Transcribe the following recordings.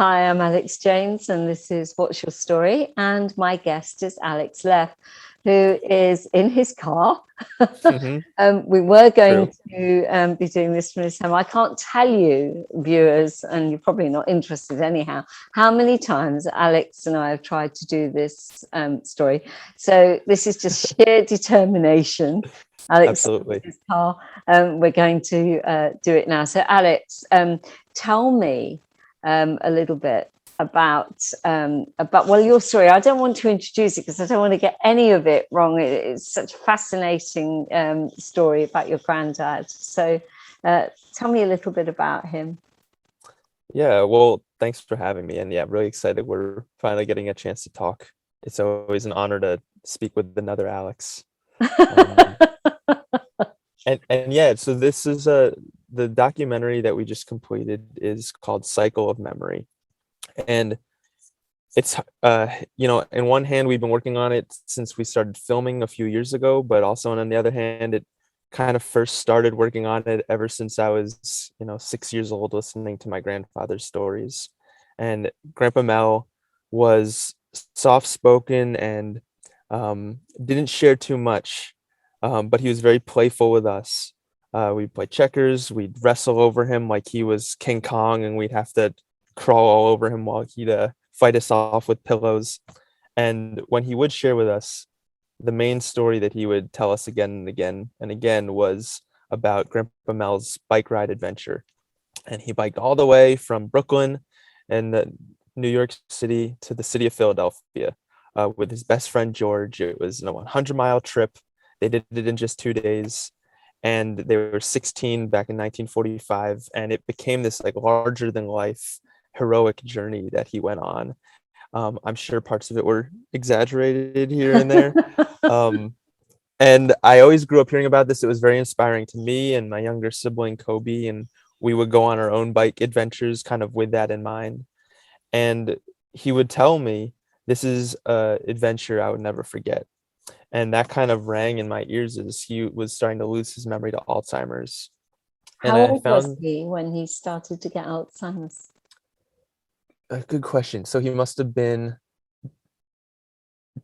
Hi, I'm Alex James, and this is What's Your Story? And my guest is Alex Leff, who is in his car. Hmm. We were going True. to be doing this from his home. I can't tell you, viewers, and you're probably not interested anyhow, how many times Alex and I have tried to do this story. So this is just sheer determination. Alex is in Absolutely. his car. We're going to do it now. So Alex, tell me a little bit about well, your story. I don't want to introduce it because I don't want to get any of it wrong. It's such a fascinating story about your granddad. So tell me a little bit about him. Yeah, well, thanks for having me. And yeah, really excited we're finally getting a chance to talk. It's always an honor to speak with another Alex. Um, and yeah, so this is the documentary that we just completed is called Cycle of Memory. And it's in one hand we've been working on it since we started filming a few years ago, but also on the other hand it kind of first started working on it ever since I was 6 years old, listening to my grandfather's stories. And Grandpa Mel was soft spoken and didn't share too much, but he was very playful with us. We'd play checkers, we'd wrestle over him like he was King Kong, and we'd have to crawl all over him while he'd fight us off with pillows. And when he would share with us, the main story that he would tell us again and again and again was about Grandpa Mel's bike ride adventure. And he biked all the way from Brooklyn and New York City to the city of Philadelphia with his best friend George. It was a 100-mile trip. They did it in just 2 days. And they were 16 back in 1945. And it became this like larger than life heroic journey that he went on. I'm sure parts of it were exaggerated here and there. Um, and I always grew up hearing about this. It was very inspiring to me and my younger sibling, Kobe. And we would go on our own bike adventures kind of with that in mind. And he would tell me, this is a adventure I would never forget. And that kind of rang in my ears as he was starting to lose his memory to Alzheimer's. And How I old was found he when he started to get Alzheimer's? a good question. So he must have been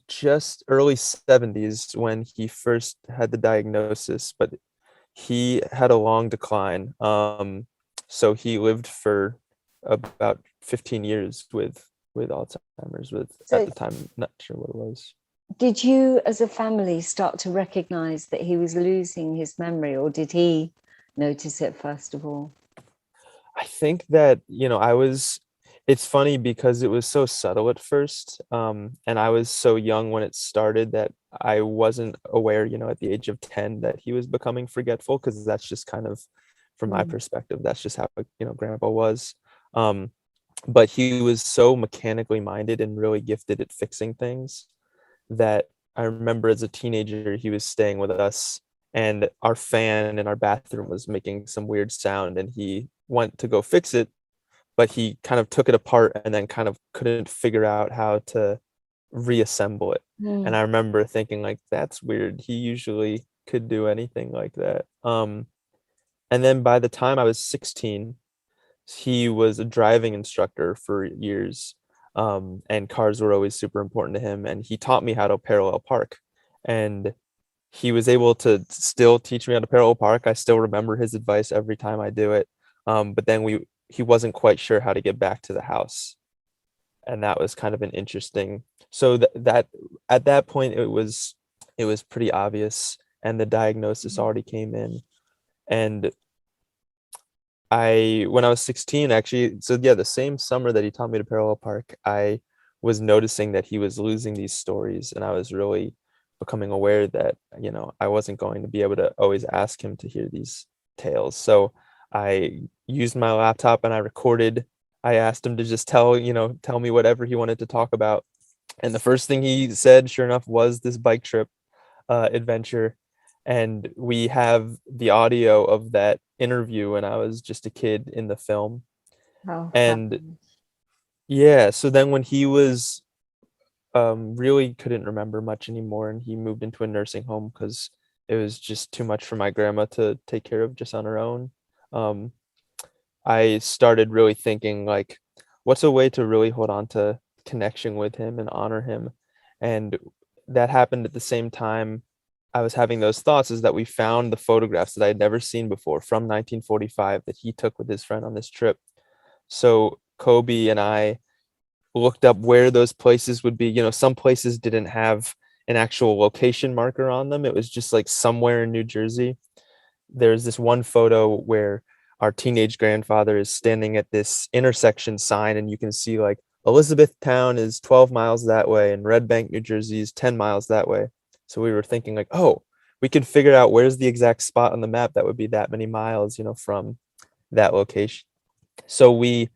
just early 70s when he first had the diagnosis, but he had a long decline. So he lived for about 15 years with Alzheimer's, with at So the time, not sure what it was. did you as a family start to recognize that he was losing his memory, or did he notice it first of all? I think that, it's funny because it was so subtle at first. And I was so young when it started that I wasn't aware, at the age of 10 that he was becoming forgetful, because that's just kind of, from my Mm. perspective, that's just how, grandpa was. Um, but he was so mechanically minded and really gifted at fixing things that I remember as a teenager, he was staying with us and our fan in our bathroom was making some weird sound and he went to go fix it, but he kind of took it apart and then kind of couldn't figure out how to reassemble it. And Mm. I remember thinking like, that's weird. He usually could do anything like that. And then by the time I was 16, he was a driving instructor for years, and cars were always super important to him. And he taught me how to parallel park. And he was able to still teach me how to parallel park. I still remember his advice every time I do it. But then he wasn't quite sure how to get back to the house. And that was kind of an interesting. So that at that point it was pretty obvious, and the diagnosis already came in. And when I was 16, actually, so yeah, the same summer that he taught me to parallel park, I was noticing that he was losing these stories, and I was really becoming aware that, I wasn't going to be able to always ask him to hear these tales. So I used my laptop and I recorded. I asked him to just tell me whatever he wanted to talk about. And the first thing he said, sure enough, was this bike trip adventure. And we have the audio of that interview when I was just a kid in the film. Oh, And fabulous. yeah, so then when he was really couldn't remember much anymore, and he moved into a nursing home because it was just too much for my grandma to take care of just on her own. um, I started really thinking like, what's a way to really hold on to connection with him and honor him? And that happened at the same time I was having those thoughts, is that we found the photographs that I had never seen before from 1945 that he took with his friend on this trip. So Kobe and I looked up where those places would be. You know, some places didn't have an actual location marker on them. It was just like somewhere in New Jersey. There's this one photo where our teenage grandfather is standing at this intersection sign, and you can see like Elizabethtown is 12 miles that way and Red Bank, New Jersey is 10 miles that way. So we were thinking like, oh, we could figure out where's the exact spot on the map that would be that many miles, you know, from that location. So we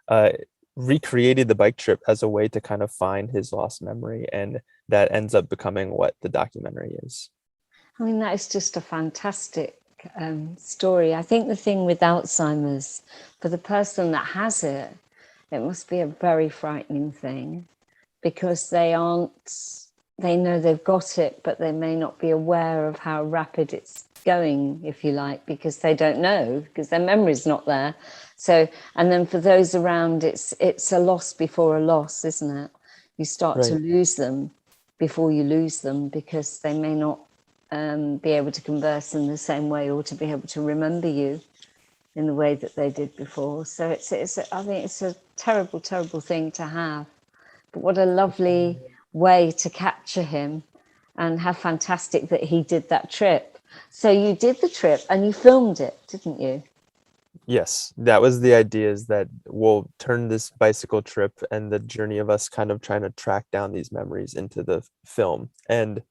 uh, recreated the bike trip as a way to kind of find his lost memory, and that ends up becoming what the documentary is. I mean, that is just a fantastic story. I think the thing with Alzheimer's, for the person that has it, it must be a very frightening thing, because they know they've got it, but they may not be aware of how rapid it's going, if you like, because they don't know, because their memory's not there. So, and then for those around, it's a loss before a loss, isn't it? You start to Right. lose them before you lose them, because they may not be able to converse in the same way, or to be able to remember you in the way that they did before. So I think it's a terrible, terrible thing to have. But what a lovely way to capture him, and how fantastic that he did that trip. So you did the trip and you filmed it, didn't you? Yes, that was the idea, is that we'll turn this bicycle trip and the journey of us kind of trying to track down these memories into the film. And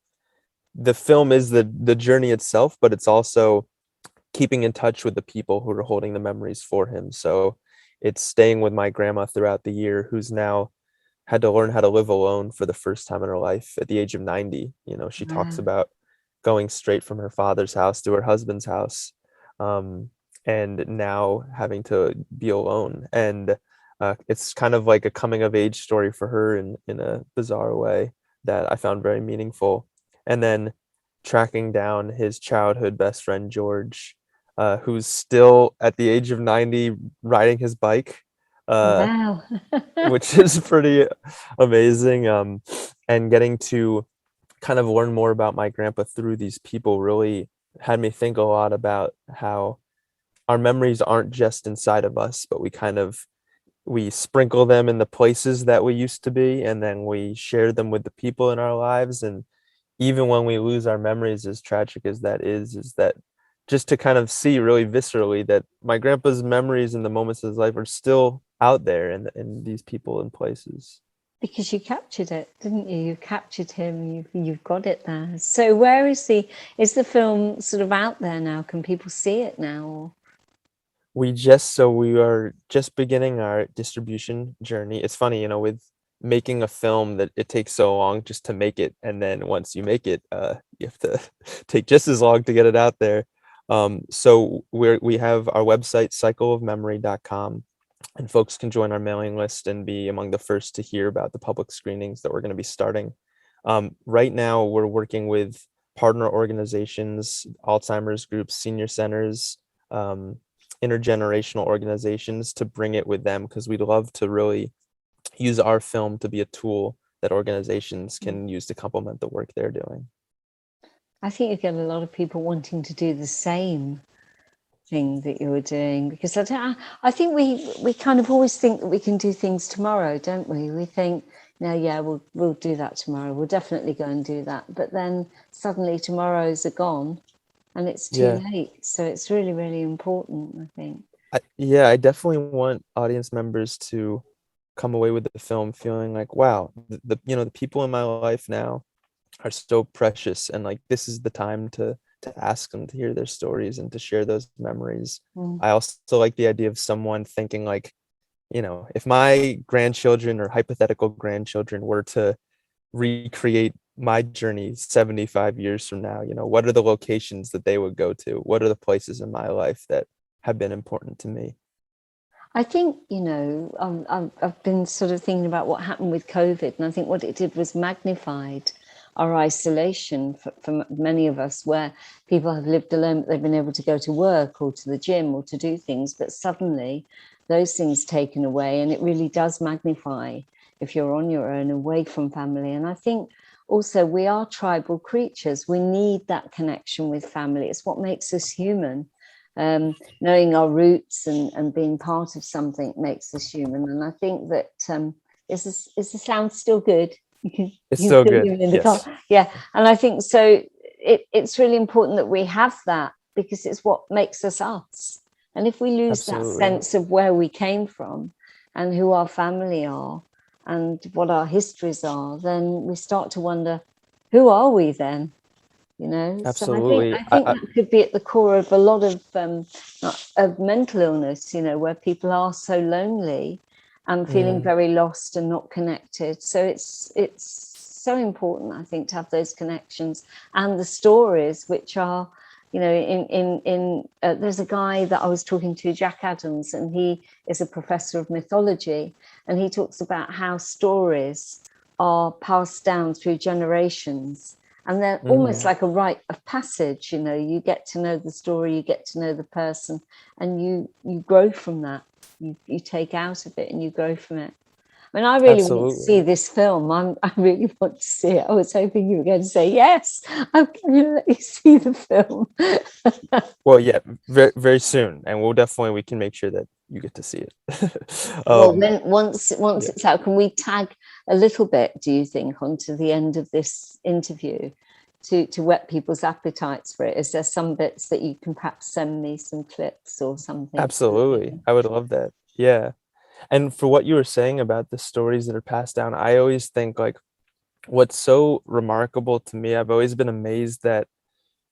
the film is the journey itself, but it's also keeping in touch with the people who are holding the memories for him. So it's staying with my grandma throughout the year, who's now had to learn how to live alone for the first time in her life at the age of 90. You know, she talks Wow. about going straight from her father's house to her husband's house, um, and now having to be alone. And it's kind of like a coming of age story for her in a bizarre way that I found very meaningful. And then tracking down his childhood best friend, George, who's still at the age of 90 riding his bike. Uh, Wow. which is pretty amazing. And getting to kind of learn more about my grandpa through these people really had me think a lot about how our memories aren't just inside of us, but we sprinkle them in the places that we used to be, and then we share them with the people in our lives. And even when we lose our memories, as tragic as that is that just to kind of see really viscerally that my grandpa's memories and the moments of his life are still out there in these people and places. Because you captured it, didn't you? You captured him. You've got it there. So where is the film sort of out there now? Can people see it now? We are just beginning our distribution journey. It's funny, you know, with making a film, that it takes so long just to make it, and then once you make it, you have to take just as long to get it out there. So we have our website, cycleofmemory.com, and folks can join our mailing list and be among the first to hear about the public screenings that we're going to be starting. Right now, we're working with partner organizations, Alzheimer's groups, senior centers, um, intergenerational organizations, to bring it with them, because we'd love to really use our film to be a tool that organizations can use to complement the work they're doing. I think you get a lot of people wanting to do the same thing that you were doing, because I think we kind of always think that we can do things tomorrow, don't we? We think, no, yeah, we'll do that tomorrow. We'll definitely go and do that. But then suddenly tomorrows are gone and it's too Yeah. late. So it's really, really important, I think. Yeah, I definitely want audience members to come away with the film feeling like, wow, you know, the people in my life now are so precious, and like this is the time to ask them to hear their stories and to share those memories. Mm. I also like the idea of someone thinking like, you know, if my grandchildren or hypothetical grandchildren were to recreate my journey 75 years from now, you know, what are the locations that they would go to? What are the places in my life that have been important to me? I think, I've been sort of thinking about what happened with COVID, and I think what it did was magnified our isolation for many of us, where people have lived alone, but they've been able to go to work or to the gym or to do things, but suddenly those things taken away, and it really does magnify if you're on your own, away from family. And I think also we are tribal creatures. We need that connection with family. It's what makes us human. Knowing our roots and being part of something makes us human. And I think that is the sound still good? It's You so still good. hear me in the car? Yes. Yeah. And I think so. It's really important that we have that, because it's what makes us us. And if we lose that Absolutely. sense of where we came from and who our family are and what our histories are, then we start to wonder, who are we then? You know, so Absolutely. I think that could be at the core of a lot of mental illness, you know, where people are so lonely and feeling very lost and not connected. So it's so important, I think, to have those connections and the stories, which are, you know, there's a guy that I was talking to, Jack Adams, and he is a professor of mythology, and he talks about how stories are passed down through generations, and they're almost like a rite of passage. You know, you get to know the story, you get to know the person, and you grow from that. You take out of it and you grow from it. I mean, I really want to see Absolutely. this film. I really want to see it. I was hoping you were going to say, yes, I'm going to let you see the film. Well, yeah, very, very soon, and we can make sure that you get to see it. Well, then once Yeah. it's out, can we tag a little bit, do you think, onto the end of this interview to whet people's appetites for it? Is there some bits that you can perhaps send me, some clips or something? Absolutely. I would love that. Yeah. And for what you were saying about the stories that are passed down, I always think like what's so remarkable to me, I've always been amazed that,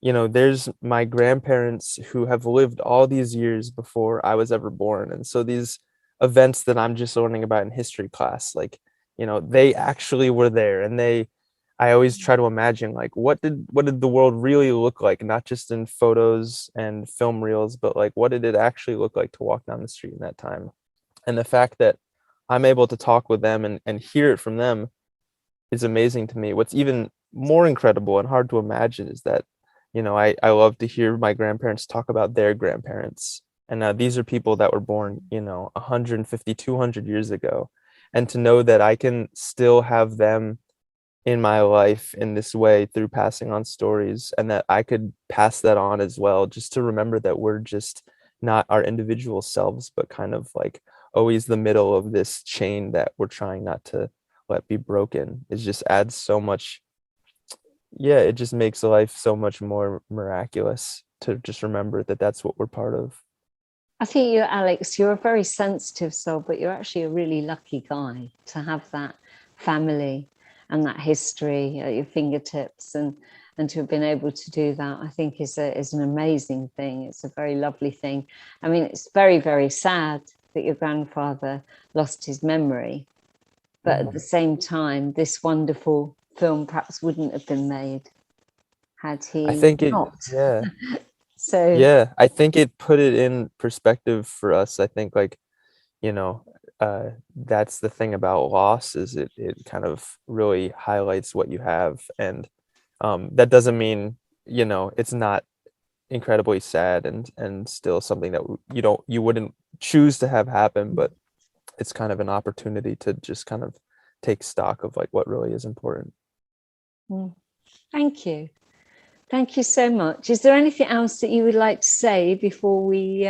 you know, there's my grandparents who have lived all these years before I was ever born. And so these events that I'm just learning about in history class, like, you know, they actually were there, and I always try to imagine like what did the world really look like, not just in photos and film reels, but like what did it actually look like to walk down the street in that time. And the fact that I'm able to talk with them and hear it from them is amazing to me. What's even more incredible and hard to imagine is that, you know, I love to hear my grandparents talk about their grandparents. And these are people that were born, you know, 150, 200 years ago. And to know that I can still have them in my life in this way through passing on stories, and that I could pass that on as well, just to remember that we're just not our individual selves, but kind of like always the middle of this chain that we're trying not to let be broken. It just adds so much. Yeah, it just makes life so much more miraculous to just remember that that's what we're part of. I think you, Alex, you're a very sensitive soul, but you're actually a really lucky guy to have that family and that history at your fingertips, and to have been able to do that, I think is an amazing thing. It's a very lovely thing. I mean, it's very, very sad that your grandfather lost his memory, but at the same time, this wonderful film perhaps wouldn't have been made had I he think it, not. yeah, So yeah, I think it put it in perspective for us. I think like, you know, that's the thing about loss, is it kind of really highlights what you have. And that doesn't mean, you know, it's not incredibly sad and still something that you wouldn't choose to have happen, but it's kind of an opportunity to just kind of take stock of like what really is important. thank you. Thank you so much. Is there anything else that you would like to say before we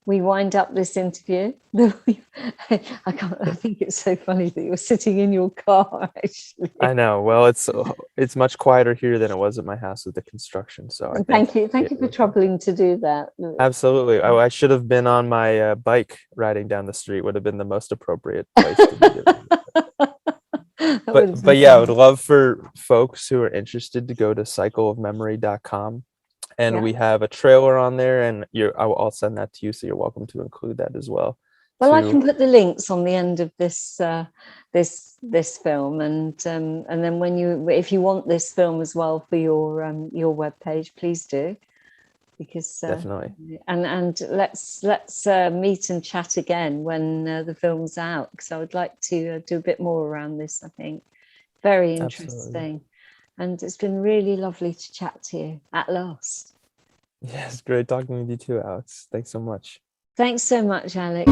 wind up this interview? I think it's so funny that you're sitting in your car, actually. I know. Well, it's much quieter here than it was at my house with the construction, so I think Thank it you for worked out. troubling to do that. Absolutely. I should have been on my bike riding down the street, would have been the most appropriate place to be doing it. That would have been But yeah, I would fun. love for folks who are interested to go to cycleofmemory.com, and Yeah. we have a trailer on there, and I'll send that to you, so you're welcome to include that as well. Well, I To can put the links on the end of this this film, and then if you want this film as well for your webpage, please do, because definitely, and let's meet and chat again when the film's out, because I would like to do a bit more around this. I think very absolutely. interesting. And it's been really lovely to chat to you at last. Yeah, it's great talking with you too, Alex. Thanks so much. Thanks so much, Alex.